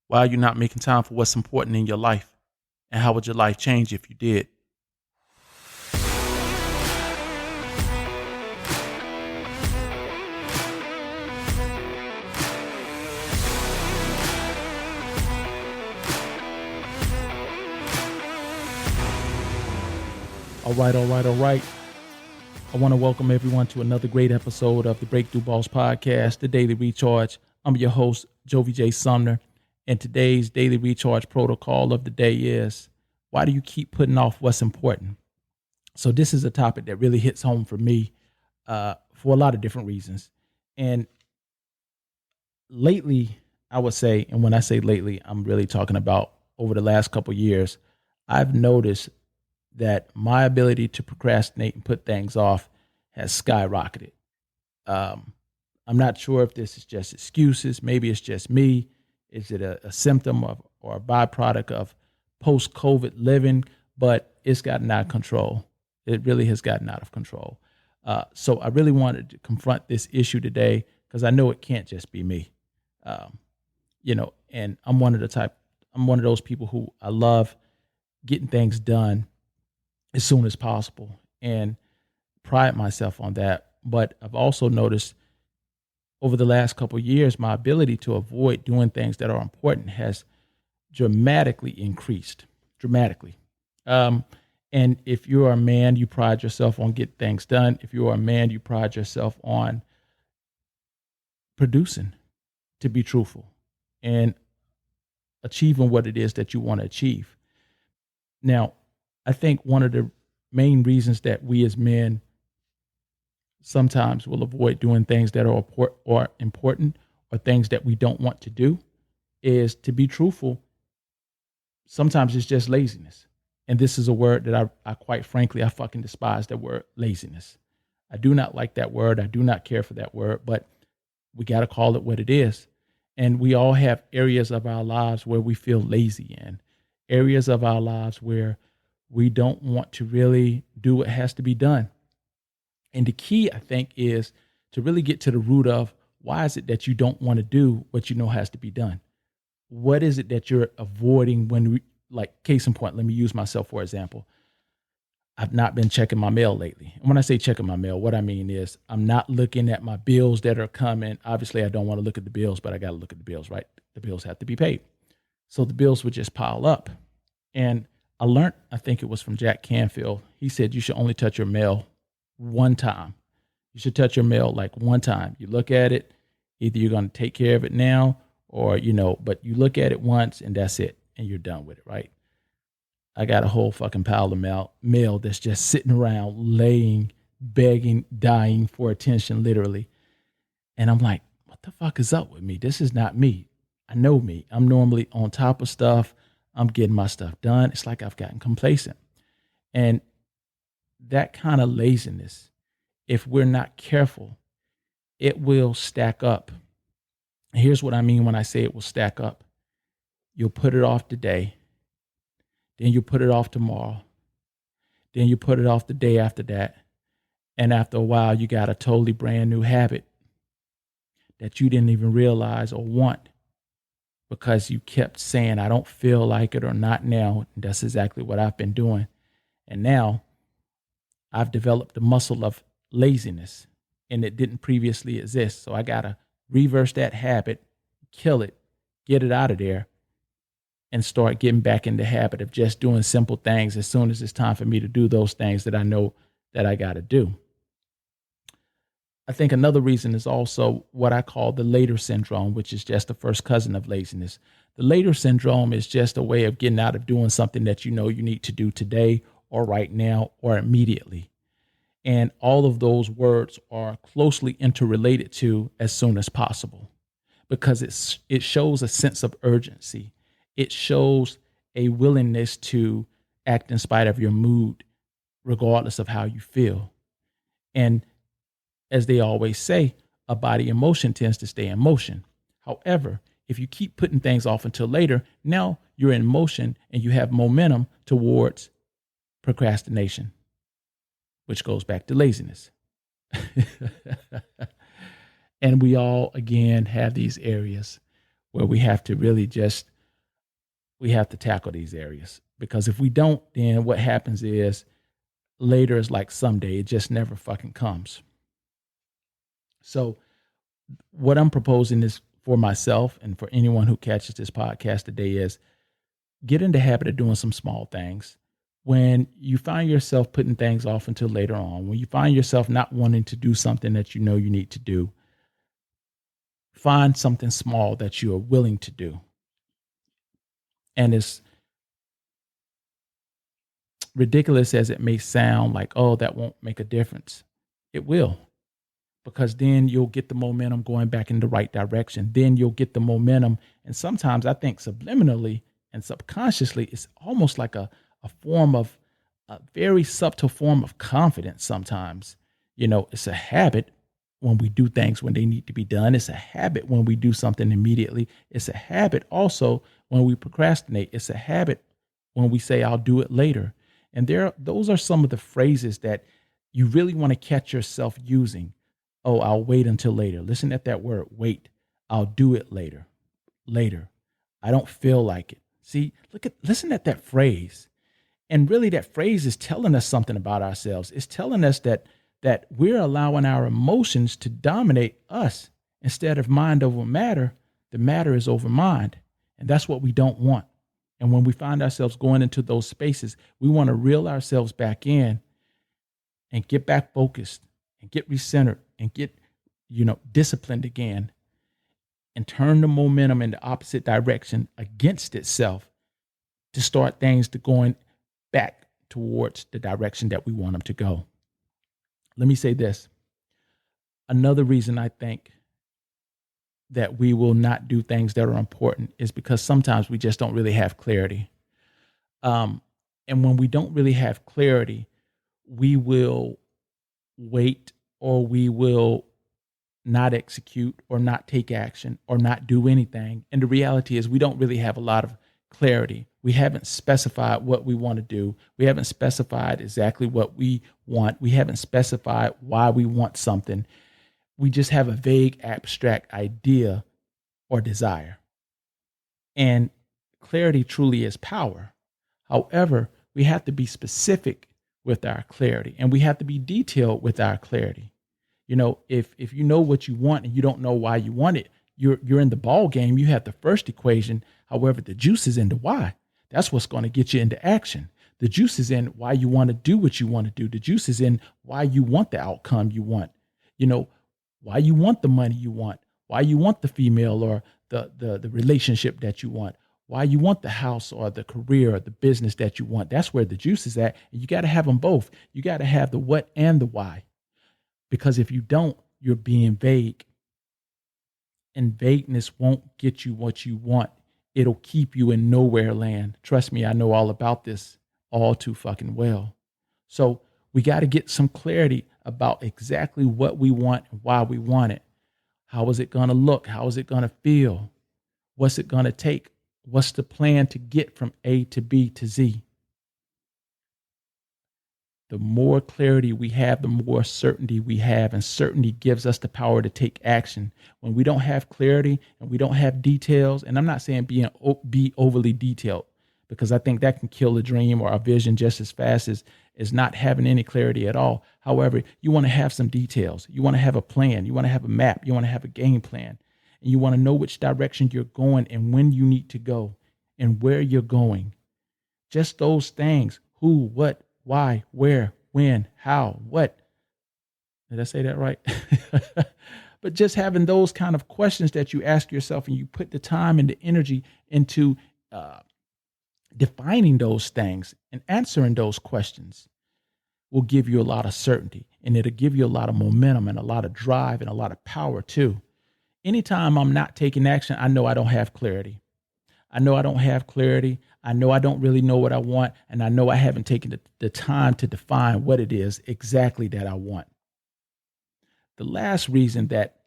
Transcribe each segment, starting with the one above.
Why are you not making time for what's important in your life? And how would your life change if you did? All right, all right, all right. I want to welcome everyone to another great episode of the Breakthrough Boss Podcast, the Daily Recharge. I'm your host, Jovie Sumner, and today's Daily Recharge protocol of the day is, why do you keep putting off what's important? So this is a topic that really hits home for me for a lot of different reasons. And lately, I would say, and when I say lately, I'm really talking about over the last couple of years, I've noticed that my ability to procrastinate and put things off has skyrocketed. I'm not sure if this is just excuses. Maybe it's just me. Is it a symptom of or a byproduct of post-COVID living? But it's gotten out of control. It really has gotten out of control. So I really wanted to confront this issue today because I know it can't just be me. And I'm one of those people who I love getting things done as soon as possible and pride myself on that. But I've also noticed over the last couple of years, my ability to avoid doing things that are important has dramatically increased. Dramatically. And if you're a man, you pride yourself on getting things done. If you're a man, you pride yourself on producing, to be truthful, and achieving what it is that you want to achieve. Now, I think one of the main reasons that we as men sometimes will avoid doing things that are important or things that we don't want to do is, to be truthful, sometimes it's just laziness. And this is a word that I quite frankly, I fucking despise that word, laziness. I do not like that word. I do not care for that word, but we got to call it what it is. And we all have areas of our lives where we feel lazy in, areas of our lives where we don't want to really do what has to be done. And the key, I think, is to really get to the root of why is it that you don't want to do what you know has to be done? What is it that you're avoiding like case in point, let me use myself for example. I've not been checking my mail lately. And when I say checking my mail, what I mean is I'm not looking at my bills that are coming. Obviously, I don't want to look at the bills, but I got to look at the bills, right? The bills have to be paid. So the bills would just pile up. And I learned, I think it was from Jack Canfield. He said you should only touch your mail one time. You should touch your mail like one time. You look at it, either you're going to take care of it now or, but you look at it once and that's it. And you're done with it, right? I got a whole fucking pile of mail that's just sitting around, laying, begging, dying for attention, literally. And I'm like, what the fuck is up with me? This is not me. I know me. I'm normally on top of stuff. I'm getting my stuff done. It's like I've gotten complacent. And that kind of laziness, if we're not careful, it will stack up. And here's what I mean when I say it will stack up. You'll put it off today. Then you put it off tomorrow. Then you put it off the day after that. And after a while, you got a totally brand new habit that you didn't even realize or want because you kept saying, I don't feel like it or not now. And that's exactly what I've been doing. And now I've developed the muscle of laziness and it didn't previously exist. So I got to reverse that habit, kill it, get it out of there, and start getting back in the habit of just doing simple things as soon as it's time for me to do those things that I know that I got to do. I think another reason is also what I call the later syndrome, which is just the first cousin of laziness. The later syndrome is just a way of getting out of doing something that you know you need to do today or right now or immediately. And all of those words are closely interrelated to as soon as possible because it shows a sense of urgency. It shows a willingness to act in spite of your mood, regardless of how you feel. And as they always say, a body in motion tends to stay in motion. However, if you keep putting things off until later, now you're in motion and you have momentum towards procrastination, which goes back to laziness. And we all, again, have these areas where we have to really just we have to tackle these areas, because if we don't, then what happens is later is like someday. It just never fucking comes. So what I'm proposing is for myself and for anyone who catches this podcast today is get in the habit of doing some small things. When you find yourself putting things off until later on, when you find yourself not wanting to do something that you know you need to do, find something small that you are willing to do. And as ridiculous as it may sound, like, oh, that won't make a difference, it will. Because then you'll get the momentum going back in the right direction. Then you'll get the momentum. And sometimes I think subliminally and subconsciously, it's almost like a form of a very subtle form of confidence sometimes. It's a habit when we do things when they need to be done. It's a habit when we do something immediately. It's a habit also when we procrastinate. It's a habit when we say, I'll do it later. And those are some of the phrases that you really want to catch yourself using. Oh, I'll wait until later. Listen at that word, wait. I'll do it later. Later. I don't feel like it. See, listen at that phrase. And really that phrase is telling us something about ourselves. It's telling us that we're allowing our emotions to dominate us. Instead of mind over matter, the matter is over mind. And that's what we don't want. And when we find ourselves going into those spaces, we want to reel ourselves back in and get back focused and get recentered and get, disciplined again, and turn the momentum in the opposite direction against itself to start things to going back towards the direction that we want them to go. Let me say this. Another reason I think that we will not do things that are important is because sometimes we just don't really have clarity. And when we don't really have clarity, we will wait, or we will not execute, or not take action, or not do anything. And the reality is we don't really have a lot of clarity. We haven't specified what we want to do. We haven't specified exactly what we want. We haven't specified why we want something. We just have a vague, abstract idea or desire. And clarity truly is power. However, we have to be specific with our clarity, and we have to be detailed with our clarity. If you know what you want and you don't know why you want it, you're in the ball game. You have the first equation. However, the juice is in the why. That's what's going to get you into action. The juice is in why you want to do what you want to do. The juice is in why you want the outcome you want. Why you want the money you want, why you want the female or the relationship that you want, why you want the house or the career or the business that you want. That's where the juice is at. And you got to have them both. You got to have the what and the why. Because if you don't, you're being vague. And vagueness won't get you what you want. It'll keep you in nowhere land. Trust me, I know all about this all too fucking well. So we got to get some clarity about exactly what we want and why we want it. How is it going to look? How is it going to feel? What's it going to take? What's the plan to get from A to B to Z? The more clarity we have, the more certainty we have, and certainty gives us the power to take action. When we don't have clarity and we don't have details, and I'm not saying be overly detailed, because I think that can kill a dream or a vision just as fast as not having any clarity at all. However, you want to have some details. You want to have a plan. You want to have a map. You want to have a game plan. And you want to know which direction you're going and when you need to go and where you're going. Just those things. Who, what, why, where, when, how, what. Did I say that right? But just having those kind of questions that you ask yourself, and you put the time and the energy into defining those things and answering those questions, will give you a lot of certainty, and it'll give you a lot of momentum and a lot of drive and a lot of power too. Anytime I'm not taking action, I know I don't have clarity. I know I don't have clarity. I know I don't really know what I want. And I know I haven't taken the time to define what it is exactly that I want. The last reason that,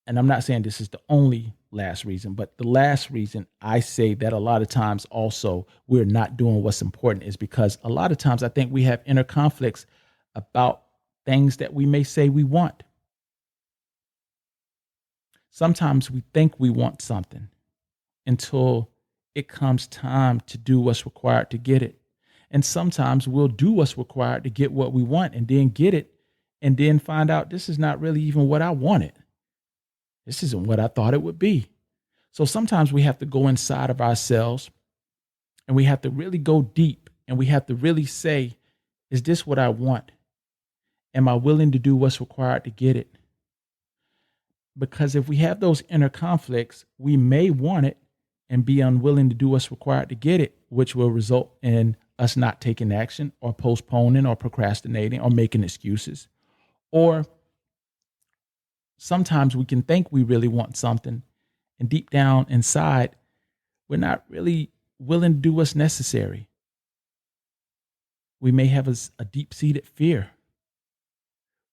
and I'm not saying this is the only last reason, but the last reason I say that a lot of times also we're not doing what's important is because a lot of times I think we have inner conflicts about things that we may say we want. Sometimes we think we want something until it comes time to do what's required to get it. And sometimes we'll do what's required to get what we want and then get it and then find out this is not really even what I wanted. This isn't what I thought it would be. So sometimes we have to go inside of ourselves and we have to really go deep and we have to really say, is this what I want? Am I willing to do what's required to get it? Because if we have those inner conflicts, we may want it and be unwilling to do what's required to get it, which will result in us not taking action or postponing or procrastinating or making excuses. Or sometimes we can think we really want something, and deep down inside, we're not really willing to do what's necessary. We may have a deep-seated fear.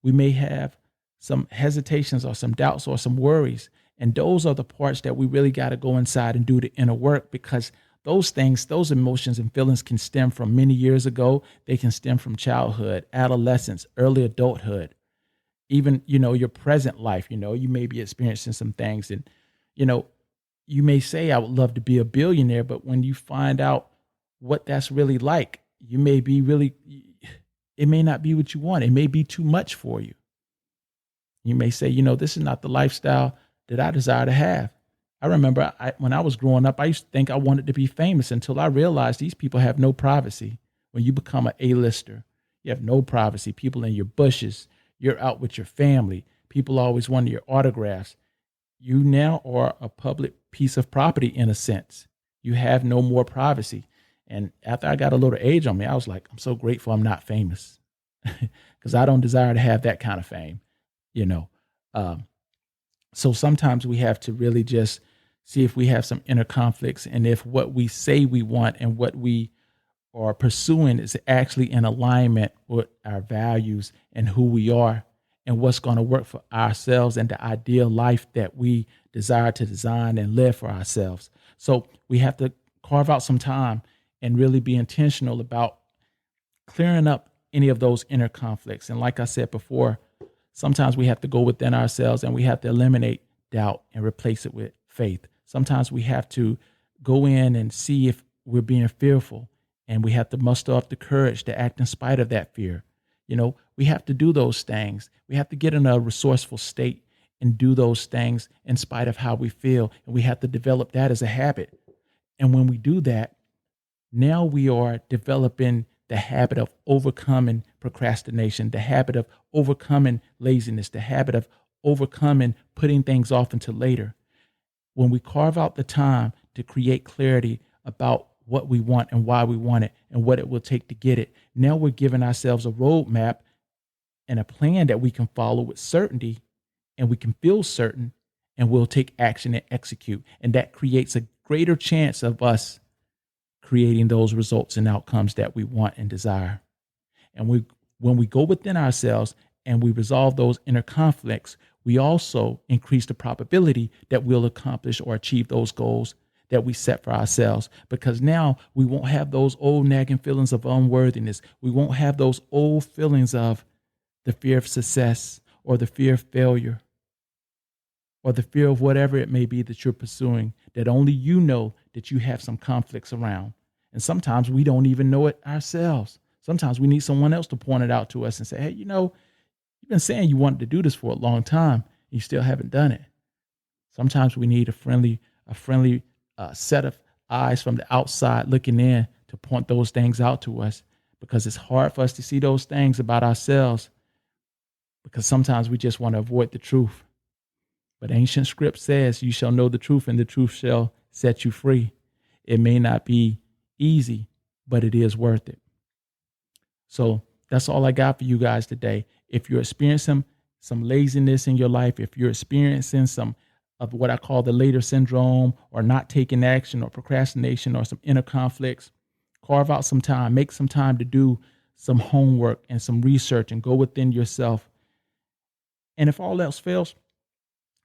We may have some hesitations or some doubts or some worries. And those are the parts that we really got to go inside and do the inner work, because those things, those emotions and feelings can stem from many years ago. They can stem from childhood, adolescence, early adulthood, even, your present life. You may be experiencing some things and, you may say, I would love to be a billionaire, but when you find out what that's really like, it may not be what you want. It may be too much for you. You may say, this is not the lifestyle that I desire to have. I remember when I was growing up, I used to think I wanted to be famous until I realized these people have no privacy. When you become an A-lister, you have no privacy. People in your bushes, you're out with your family. People always want your autographs. You now are a public piece of property in a sense. You have no more privacy. And after I got a little age on me, I was like, I'm so grateful I'm not famous because I don't desire to have that kind of fame, So sometimes we have to really just see if we have some inner conflicts and if what we say we want and what we are pursuing is actually in alignment with our values and who we are and what's going to work for ourselves and the ideal life that we desire to design and live for ourselves. So we have to carve out some time and really be intentional about clearing up any of those inner conflicts. And like I said before, sometimes we have to go within ourselves and we have to eliminate doubt and replace it with faith. Sometimes we have to go in and see if we're being fearful, and we have to muster up the courage to act in spite of that fear. We have to do those things. We have to get in a resourceful state and do those things in spite of how we feel. And we have to develop that as a habit. And when we do that, now we are developing the habit of overcoming procrastination, the habit of overcoming laziness, the habit of overcoming putting things off until later. When we carve out the time to create clarity about what we want and why we want it and what it will take to get it, now we're giving ourselves a roadmap and a plan that we can follow with certainty, and we can feel certain, and we'll take action and execute. And that creates a greater chance of us creating those results and outcomes that we want and desire. And when we go within ourselves and we resolve those inner conflicts, we also increase the probability that we'll accomplish or achieve those goals that we set for ourselves, because now we won't have those old nagging feelings of unworthiness. We won't have those old feelings of the fear of success or the fear of failure or the fear of whatever it may be that you're pursuing, that only you know that you have some conflicts around. And sometimes we don't even know it ourselves. Sometimes we need someone else to point it out to us and say, hey, you've been saying you wanted to do this for a long time, and you still haven't done it. Sometimes we need a friendly set of eyes from the outside looking in to point those things out to us, because it's hard for us to see those things about ourselves because sometimes we just want to avoid the truth. But ancient script says you shall know the truth and the truth shall set you free. It may not be easy, but it is worth it. So that's all I got for you guys today. If you're experiencing some laziness in your life, if you're experiencing some of what I call the later syndrome, or not taking action, or procrastination, or some inner conflicts, carve out some time, make some time to do some homework and some research and go within yourself. And if all else fails,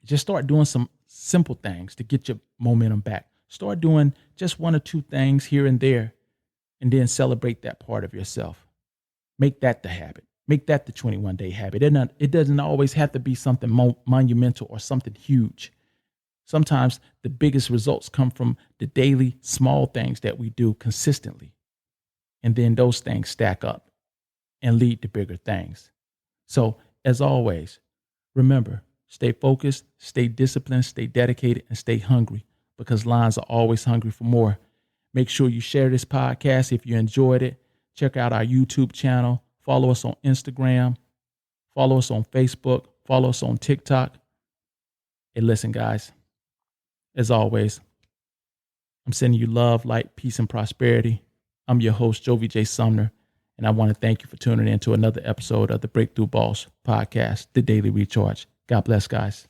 just start doing some simple things to get your momentum back. Start doing just one or two things here and there, and then celebrate that part of yourself. Make that the habit. Make that the 21-day habit. It doesn't always have to be something monumental or something huge. Sometimes the biggest results come from the daily small things that we do consistently. And then those things stack up and lead to bigger things. So, as always, remember, stay focused, stay disciplined, stay dedicated, and stay hungry, because lions are always hungry for more. Make sure you share this podcast if you enjoyed it. Check out our YouTube channel. Follow us on Instagram. Follow us on Facebook. Follow us on TikTok. And listen, guys, as always, I'm sending you love, light, peace, and prosperity. I'm your host, Jovie J. Sumner, and I want to thank you for tuning in to another episode of the Breakthrough Boss podcast, The Daily Recharge. God bless, guys.